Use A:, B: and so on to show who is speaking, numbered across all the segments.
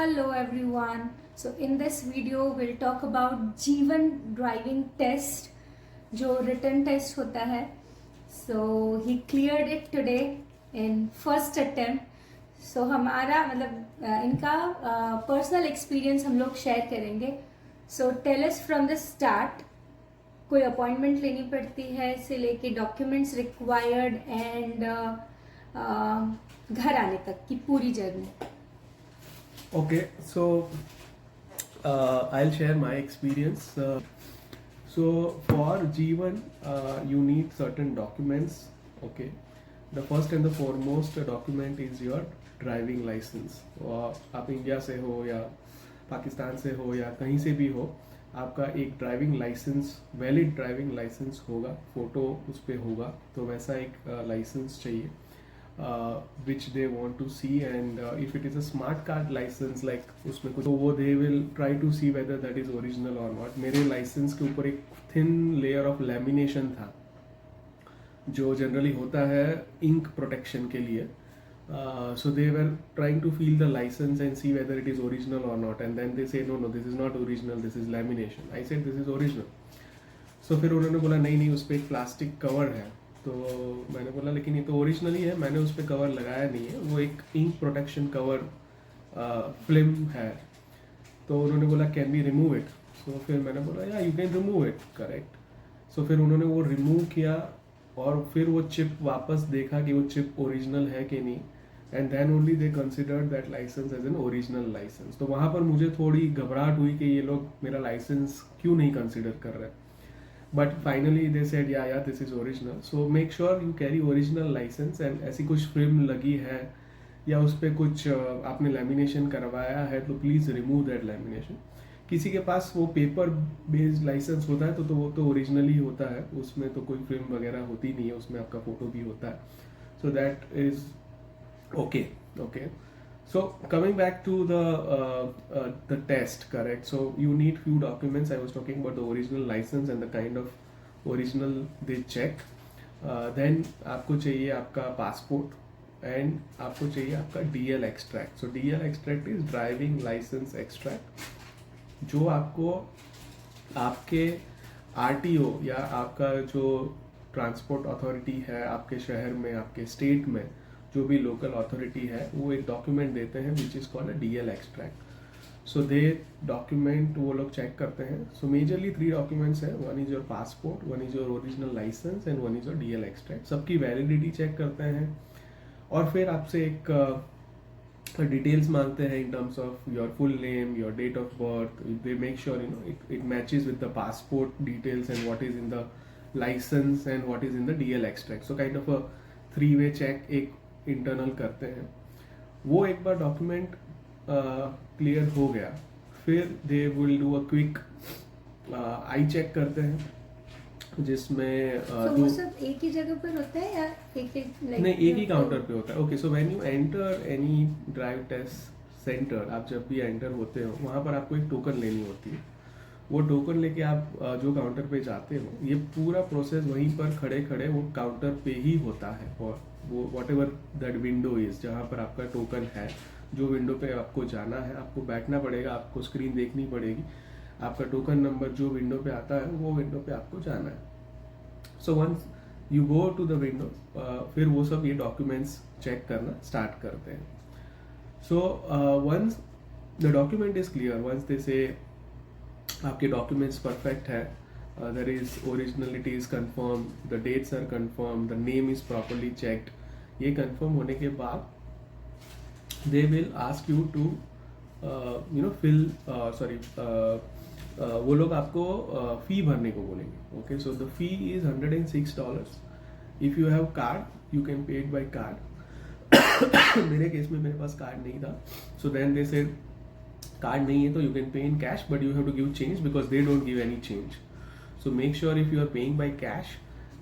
A: Hello everyone. So in this video we'll talk about Jeevan driving test जो written test होता है. So he cleared it today in first attempt. So हमारा मतलब इनका personal experience हम लोग share करेंगे. So tell us from the start. कोई अपॉइंटमेंट लेनी पड़ती है से लेके डॉक्यूमेंट्स रिक्वायर्ड एंड घर आने तक की पूरी journey.
B: Okay, so I'll share my experience. So for Jeevan, you need certain documents. Okay, the first and the foremost document is your driving license. आप इंडिया से हो या पाकिस्तान से हो या कहीं से भी हो, आपका एक driving licence, valid driving licence होगा, फोटो उस पर होगा, तो वैसा एक लाइसेंस चाहिए. Which they want to see, and if it is a smart card license like उसमें कुछ तो वो they will try to see whether that is original or not. मेरे लाइसेंस के ऊपर एक thin layer of lamination था जो जनरली होता है इंक प्रोटेक्शन के लिए. So they were trying to feel the license and see whether it is original or not, and then they say no, this is not original, this is lamination. I said this is original. So फिर उन्होंने बोला नहीं उस पर एक plastic cover है. तो मैंने बोला लेकिन ये तो ओरिजिनल ही है, मैंने उस पर कवर लगाया नहीं है, वो एक इंक प्रोटेक्शन कवर फिल्म है. तो उन्होंने बोला can we remove it. So फिर मैंने बोला yeah you can remove it, correct. So फिर उन्होंने वो रिमूव किया और फिर वो चिप वापस देखा कि वो चिप ओरिजिनल है कि नहीं, and then only they considered that licence as an original licence. तो वहाँ पर मुझे थोड़ी घबराहट हुई कि ये लोग मेरा लाइसेंस क्यों नहीं कंसिडर कर रहे. But finally they said yeah this is original. So make sure you carry original license, and ऐसी कुछ फिल्म लगी है या उस पर कुछ आपने लैमिनेशन करवाया है तो प्लीज़ रिमूव दैट लैमिनेशन. किसी के पास वो पेपर बेस्ड लाइसेंस होता है तो वो तो ओरिजिनल ही होता है, उसमें तो कोई फिल्म वगैरह होती नहीं है, उसमें आपका फोटो भी होता है. So that is okay. So coming back to the test, correct? So you need few documents. I was talking about the original license and the kind of original they check. Then आपको चाहिए आपका passport and आपको चाहिए आपका DL extract. So DL extract is driving license extract, जो आपको आपके RTO या आपका जो ट्रांसपोर्ट अथॉरिटी है आपके शहर में, आपके स्टेट में, जो भी लोकल अथॉरिटी है, वो एक डॉक्यूमेंट देते हैं which is called a DL extract. So they document वो लोग चेक करते हैं. सो मेजरली 3 डॉक्यूमेंट्स हैं. One is your passport, one is your original licence and one is your DL extract. सबकी वैलिडिटी चेक करते हैं और फिर आपसे एक डिटेल्स मांगते हैं in terms of your full name, your date of birth. They make sure it matches with the passport details and what is in the licence and what is in the DL extract. So kind of a 3-way check एक internal करते हैं. वो एक बार document clear हो गया, फिर they will do a quick eye check करते हैं जिसमें
A: वो सब एक ही जगह पर होता है या एक
B: नहीं, एक ही काउंटर पे होता है. Okay, so when you enter any drive test centre, आप जब भी एंटर होते हो वहाँ पर आपको एक टोकन लेनी होती है. वो टोकन लेके आप जो काउंटर पे जाते हो, ये पूरा प्रोसेस वहीं पर खड़े खड़े वो काउंटर पे ही होता है. और वो what ever that window is, जहाँ पर आपका टोकन है, जो विंडो पे आपको जाना है, आपको बैठना पड़ेगा, आपको स्क्रीन देखनी पड़ेगी, आपका टोकन नंबर जो विंडो पे आता है वो विंडो पे आपको जाना है. So once you go to the window, फिर वो सब ये डॉक्यूमेंट्स चेक करना स्टार्ट करते हैं. So once the document is clear, once they say आपके डॉक्यूमेंट्स परफेक्ट है, there is originality is confirmed, the dates are confirmed, the name is properly checked. ये confirm होने के बाद they will ask you to fill वो लोग आपको fee भरने को बोलेंगे. Okay, so the fee is $106. If you have card you can pay it by card. मेरे केस में मेरे पास कार्ड नहीं था, so then they said card नहीं है तो you can pay in cash but you have to give change because they don't give any change. So make sure if you are paying by cash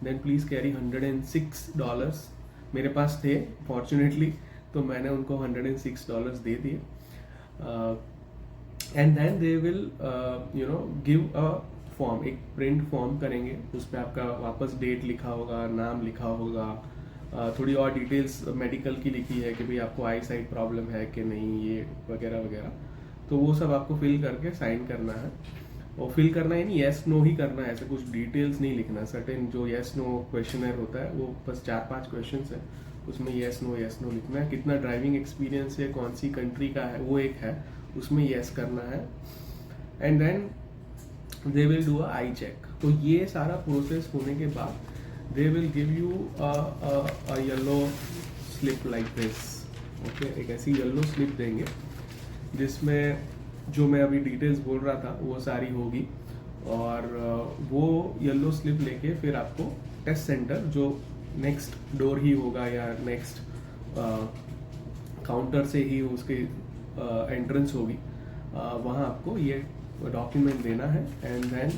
B: then please carry $106. मेरे पास थे fortunately, तो मैंने उनको $106 दे दिए. And then they will give a form, एक print form करेंगे, उस पर आपका वापस डेट लिखा होगा, नाम लिखा होगा, थोड़ी और डिटेल्स मेडिकल की लिखी है कि भाई आपको आई साइट प्रॉब्लम है कि नहीं, ये वगैरह वगैरह. तो वो सब आपको फिल करके साइन करना है, और फिल करना है नहीं, येस नो ही करना है, ऐसे कुछ डिटेल्स नहीं लिखना। सर्टेन जो येस नो क्वेश्चनर होता है वो बस 4-5 क्वेश्चंस है, उसमें येस नो लिखना है। कितना ड्राइविंग एक्सपीरियंस है, कौन सी कंट्री का है, वो एक है, उसमें येस करना है। And then they will do a eye check. तो ये सारा प्रोसेस होने के बाद they will give you a yellow slip like this. Okay, एक ऐसी येलो स्लिप देंगे जिसमें जो मैं अभी डिटेल्स बोल रहा था वो सारी होगी, और वो येलो स्लिप लेके फिर आपको टेस्ट सेंटर, जो नेक्स्ट डोर ही होगा या नेक्स्ट काउंटर से ही उसके एंट्रेंस होगी, वहाँ आपको ये डॉक्यूमेंट देना है। And then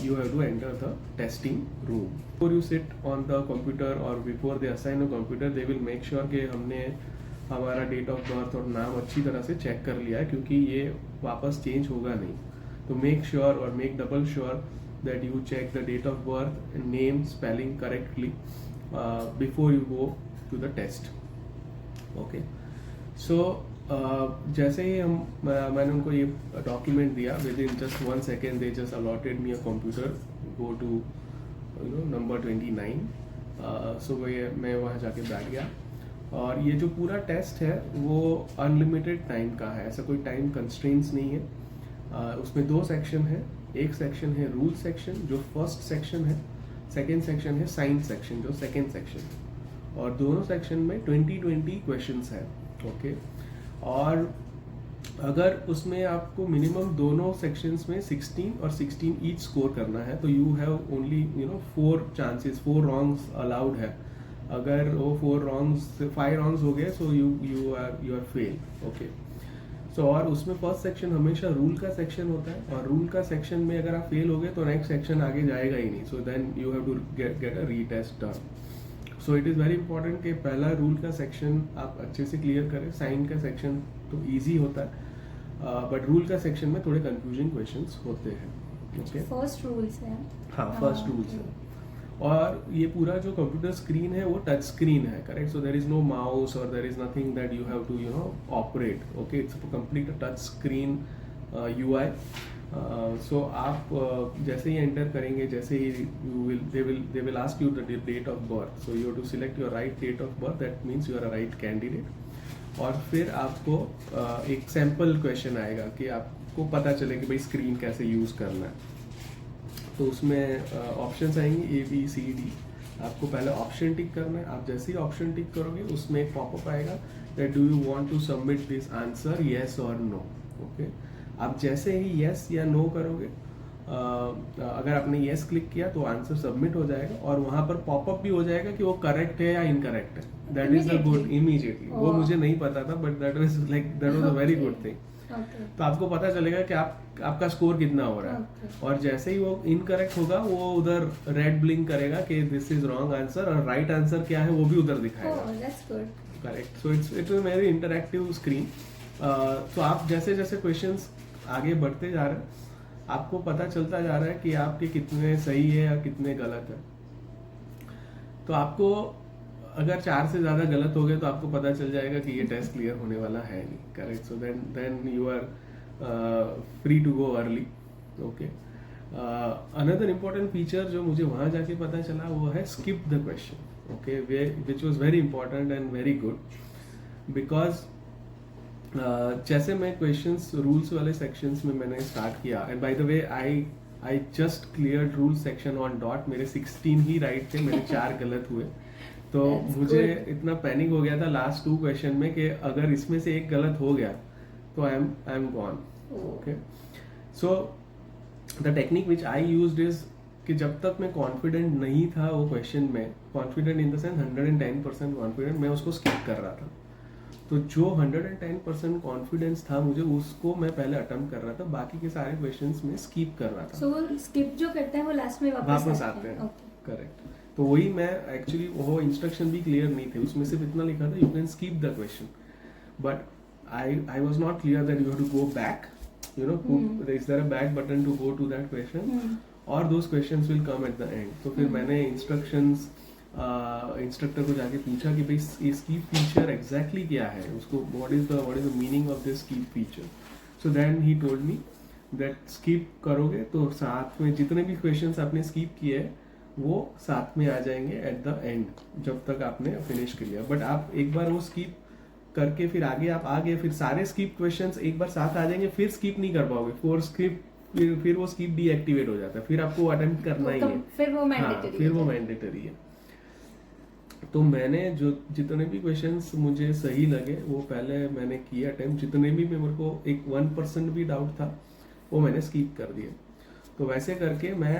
B: you have to enter the testing room. Before you sit on the computer or before they assign a computer, they will make sure कि हमने हमारा डेट ऑफ बर्थ और नाम अच्छी तरह से चेक कर लिया है, क्योंकि ये वापस चेंज होगा नहीं। तो मेक श्योर और make double sure that you check the date of birth, name, spelling correctly before you go to the test. Okay, so जैसे ही मैंने उनको ये डॉक्यूमेंट दिया, within just 1 second they just allotted me a computer, go to number 29। So मैं वहाँ जाके बैठ गया, और ये जो पूरा टेस्ट है वो अनलिमिटेड टाइम का है, ऐसा कोई टाइम कंस्ट्रेंट्स नहीं है। उसमें 2 सेक्शन है, एक सेक्शन है रूल सेक्शन जो फर्स्ट सेक्शन है, सेकेंड सेक्शन है साइंस सेक्शन जो सेकेंड सेक्शन है, और दोनों सेक्शन में 20-20 क्वेश्चंस है। ओके, और अगर उसमें आपको मिनिमम दोनों सेक्शंस में 16 और 16 ईच स्कोर करना है, तो you have only 4 chances, 4 wrongs allowed है। अगर वो 5 रॉन्ग्स हो गए, so you are fail. Okay, so और उसमें फर्स्ट सेक्शन हमेशा रूल का सेक्शन होता है, और रूल का सेक्शन में अगर आप फेल हो गए तो नेक्स्ट सेक्शन आगे जाएगा ही नहीं, so then you have to get a retest done. So it is very important कि पहला रूल का सेक्शन आप अच्छे से क्लियर करें। साइन का सेक्शन तो इजी होता है, बट रूल का सेक्शन में थोड़े कंफ्यूजिंग क्वेश्चंस होते हैं। ओके,
A: फर्स्ट रूल्स है।
B: हाँ, फर्स्ट रूल्स है। और ये पूरा जो कंप्यूटर स्क्रीन है वो टच स्क्रीन है, correct? So there is no mouse और there is nothing that you have to operate. Okay, it's complete touch screen UI। So आप जैसे ही एंटर करेंगे, जैसे ही they will ask you the date of birth, so you have to select your right date of birth, that means you are a right candidate. और फिर आपको एक सैम्पल क्वेश्चन आएगा कि आपको पता चले कि भाई स्क्रीन कैसे यूज़ करना है। तो उसमें ऑप्शंस आएंगे ABCD। आपको पहले ऑप्शन टिक करना है। आप जैसे ही ऑप्शन टिक करोगे उसमें एक पॉपअप आएगा that do you want to submit this answer, yes और नो। ओके, आप जैसे ही येस या नो करोगे, अगर आपने येस क्लिक किया तो आंसर सबमिट हो जाएगा, और वहाँ पर पॉपअप भी हो जाएगा कि वो करेक्ट है या इनकरेक्ट है। That is the good, immediately. वो मुझे नहीं पता था, but that was a very good thing. तो आपको पता चलेगा कि आपका स्कोर कितना हो रहा है। और जैसे ही वो इनकरेक्ट होगा, वो उधर रेड ब्लिंक करेगा कि दिस इज रॉन्ग आंसर, और राइट आंसर क्या है वो भी उधर दिखाएगा। Correct. So it's a very interactive screen. तो आप जैसे जैसे क्वेश्चंस आगे बढ़ते जा रहे हैं, आपको पता चलता जा रहा है कि आपके कितने सही है या कितने गलत है। तो आपको अगर 4 से ज़्यादा गलत हो गए तो आपको पता चल जाएगा कि ये टेस्ट क्लियर होने वाला है नहीं। Correct. So then you are free to go early. Okay, another important feature जो मुझे वहाँ जाके पता चला वो है skip the question. Okay, which was very important and very good, because जैसे मैं क्वेश्चंस रूल्स वाले सेक्शंस में मैंने स्टार्ट किया, and by the way I just cleared rule section on dot. मेरे 16 ही राइट थे, मेरे 4 गलत हुए। तो मुझे इतना पैनिक हो गया था लास्ट 2 क्वेश्चन में कि अगर इसमें से एक गलत हो गया तो I am gone. Okay, so the technique which I used is कि जब तक मैं कॉन्फिडेंट नहीं था वो क्वेश्चन में, confident in the sense 110% confident, मैं उसको स्किप कर रहा था। तो जो 110% कॉन्फिडेंस था मुझे, उसको मैं पहले अटेम्प्ट कर रहा था, बाकी के सारे क्वेश्चंस में स्किप कर रहा था।
A: सो वो स्किप जो करते हैं वो लास्ट में वापस आते हैं।
B: करेक्ट। तो वही मैं एक्चुअली, वो इंस्ट्रक्शन भी क्लियर नहीं थे, उसमें सिर्फ इतना लिखा था you can skip the question, but I was not clear that you have to go back, is there a back button to go to that question, और those questions will come at the end. तो फिर मैंने instructions instructor को जाके पूछा कि भाई ये स्कीप फीचर एग्जैक्टली क्या है, उसको what is the meaning of this skip feature. So then he told me that skip करोगे तो साथ में जितने भी क्वेश्चंस आपने स्कीप किए हैं वो साथ में आ जाएंगे एट द एंड, जब तक आपने फिनिश कर लिया. बट आप एक बार वो स्कीप करके फिर आगे आप आ गए, फिर सारे स्कीप क्वेश्चंस एक बार साथ आ जाएंगे, फिर स्कीप नहीं कर पाओगे. फिर वो स्कीप डीएक्टिवेट हो जाता है, फिर आपको अटेम्प्ट करना ही है.
A: फिर वो मैंडेटरी
B: फिर वो मैंडेटरी है. तो मैंने जो जितने भी क्वेश्चंस मुझे सही लगे वो पहले मैंने किए अटेम्प्ट. जितने भी मेरे को एक 1% भी डाउट था वो मैंने स्कीप कर दिए. तो वैसे करके मैं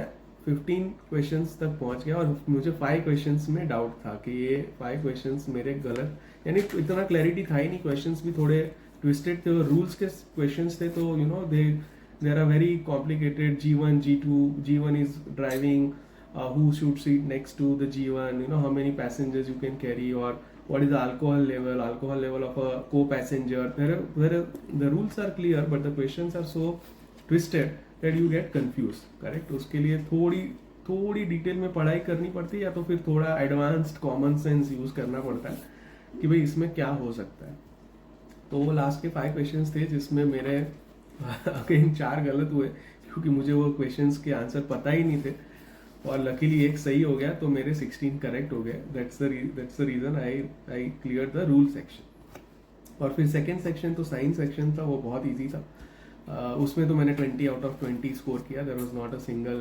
B: 15 क्वेश्चंस तक पहुंच गया और मुझे 5 क्वेश्चंस में डाउट था कि ये 5 क्वेश्चंस मेरे गलत, यानी इतना क्लैरिटी था ही नहीं. क्वेश्चंस भी थोड़े ट्विस्टेड थे और रूल्स के क्वेश्चंस थे. तो you know there are very complicated. G1, G2, G1 is driving, who should sit next to the G1, you know, how many passengers you can carry, or what is the alcohol level of a co-passenger. The rules are clear but the questions are so twisted that you get confused. Correct. उसके लिए थोड़ी detail में पढ़ाई करनी पड़ती है या तो फिर थोड़ा एडवांस्ड कॉमन सेंस यूज करना पड़ता है कि भाई इसमें क्या हो सकता है. तो वो लास्ट के 5 क्वेश्चंस थे जिसमें मेरे अगेन 4 गलत हुए क्योंकि मुझे वो क्वेश्चंस के आंसर पता ही नहीं थे, और लकीली एक सही हो गया तो मेरे 16 करेक्ट हो गए. That's the reason I clear the rule section. और फिर सेकेंड सेक्शन तो साइंस सेक्शन था, वो बहुत ईजी था. उसमें तो मैंने 20 out of 20 स्कोर किया. There was not a single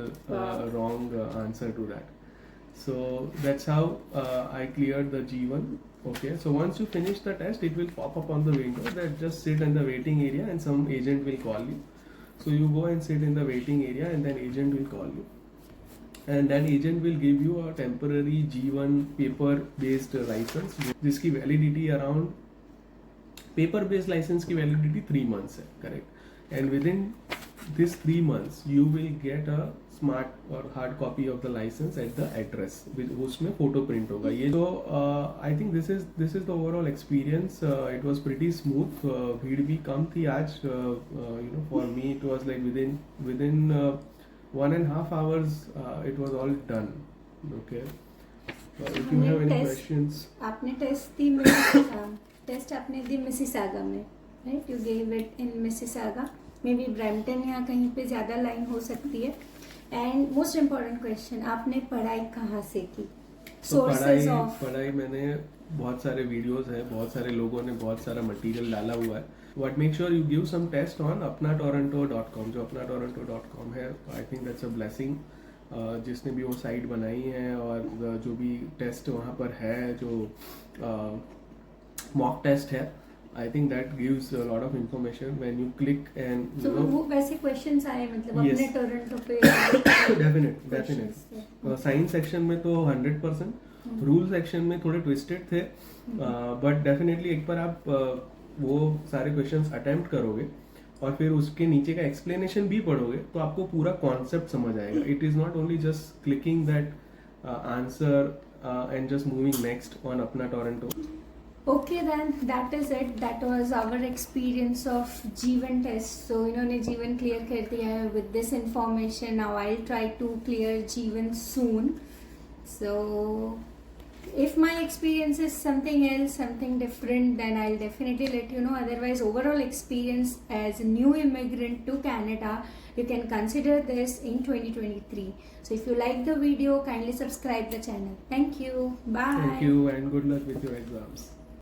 B: wrong answer to that. So that's how I cleared the G1. Okay, so once you finish the test, it will pop up on the window that just sit in the waiting area and some agent will call you. So you go and sit in the waiting area and then agent will call you. And then agent will give you a temporary G1 paper based license जिसकी validity around paper based license की validity 3 months है. Correct. And within this 3 months you will get a smart or hard copy of the license at the address उसमें photo print होगा. ये तो I think this is the overall experience. It was pretty smooth. भीड़ भी कम थी आज. You know, for me it was like within 1.5 hours it was all done. Okay. If you have any questions.
A: आपने test आपने दी Mississauga में, right? You gave it in Mississauga. May be Brampton या कहीं पे ज़्यादा लाइन हो सकती है. एंड मोस्ट इम्पॉर्टेंट क्वेश्चन, आपने पढ़ाई कहाँ से की? सोर्सेज ऑफ
B: पढ़ाई मैंने बहुत सारे वीडियोस है, बहुत सारे लोगों ने बहुत सारा मटेरियल डाला हुआ है. But make sure you give some test on apnatoronto.com. जो apnatoronto.com है, I think that's a blessing. जिसने भी वो साइट बनाई है और जो भी टेस्ट वहाँ पर है, जो मॉक टेस्ट है, I think that gives a lot of information when you click and you know.
A: वो वैसे क्वेश्चंस आए मतलब
B: Yes.
A: अपने टोरंटो पे
B: डेफिनेट. साइंस सेक्शन में तो 100%. रूल सेक्शन में थोड़े ट्विस्टेड थे, बट डेफिनेटली एक बार आप वो सारे क्वेश्चंस अटेम्प्ट करोगे और फिर उसके नीचे का एक्सप्लेनेशन भी पढ़ोगे तो आपको पूरा कॉन्सेप्ट समझ आएगा. It is not only just clicking that answer and just moving next on अपना Toronto.
A: Okay, then that is it. That was our experience of G1 test. So इन्होंने G1 clear कर दिया है with this information. Now I'll try to clear G1 soon. So if my experience is something else, something different, then I'll definitely let you know. Otherwise, overall experience as a new immigrant to Canada, you can consider this in 2023. So if you like the video, kindly subscribe the channel. Thank you. Bye.
B: Thank you and good luck with your exams.